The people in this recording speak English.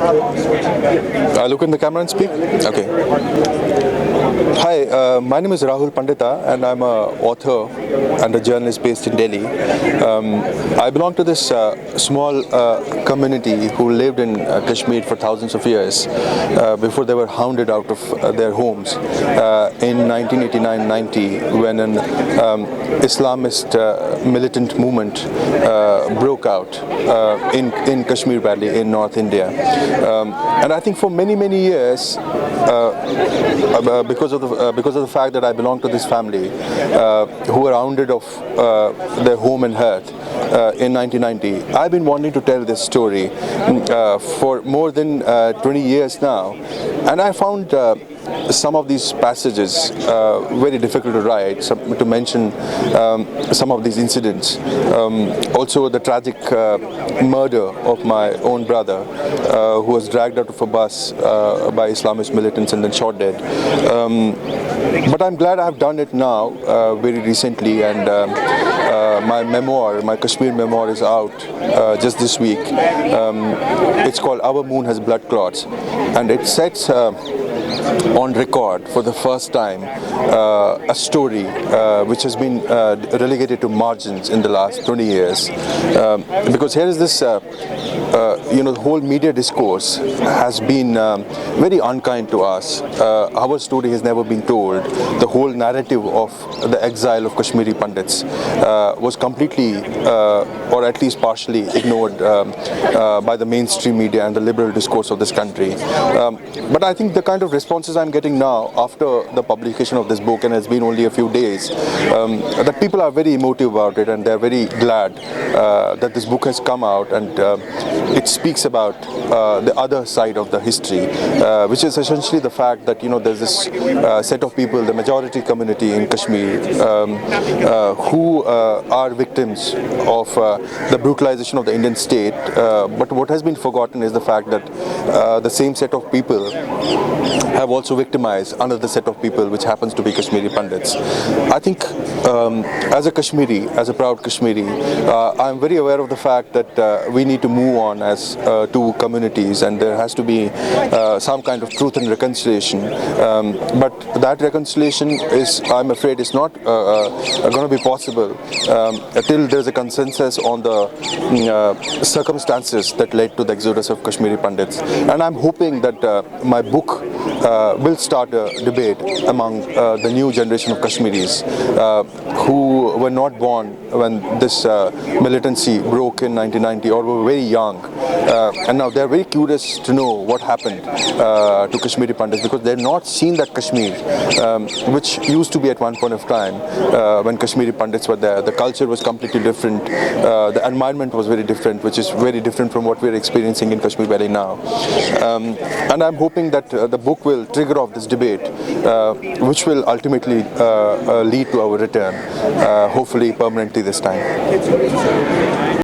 I look in the camera and speak? Okay. Hi, my name is Rahul Pandita and I'm an author and a journalist based in Delhi. I belong to this small community who lived in Kashmir for thousands of years before they were hounded out of their homes in 1989-90 when an Islamist militant movement broke out in Kashmir Valley in North India. And I think for many years, because of the fact that I belong to this family who were hounded off their home and hearth in 1990, I've been wanting to tell this story for more than 20 years now, and I found some of these passages very difficult to write, to mention some of these incidents. Also the tragic murder of my own brother who was dragged out of a bus by Islamist militants and then shot dead. But I'm glad I've done it now very recently, and my memoir, my Kashmir memoir, is out just this week. It's called Our Moon Has Blood Clots, and it sets on record for the first time a story which has been relegated to margins in the last 20 years. Because here is this, the whole media discourse has been very unkind to us. Our story has never been told. The whole narrative of the exile of Kashmiri Pandits was completely, or at least partially, ignored by the mainstream media and the liberal discourse of this country. But I think the kind of responses I'm getting now after the publication of this book, and it's been only a few days, that people are very emotive about it, and they're very glad that this book has come out, and it speaks about the other side of the history, which is essentially the fact that there's this set of people, the majority community in Kashmir, who are victims of the brutalization of the Indian state. But what has been forgotten is the fact that the same set of people have also victimized another set of people, which happens to be Kashmiri Pandits. I think as a Kashmiri, as a proud Kashmiri, I'm very aware of the fact that we need to move on as two communities, and there has to be some kind of truth and reconciliation. But that reconciliation is, I'm afraid, is not going to be possible till there's a consensus on the circumstances that led to the exodus of Kashmiri Pandits. And I'm hoping that my book will start a debate among the new generation of Kashmiris who were not born when this militancy broke in 1990, or were very young, and now they're very curious to know what happened to Kashmiri Pandits, because they've not seen that Kashmir which used to be at one point of time when Kashmiri Pandits were there. The culture was completely different, the environment was very different, which is very different from what we're experiencing in Kashmir Valley now. And I'm hoping that the book will trigger off this debate, which will ultimately lead to our return, hopefully permanently this time.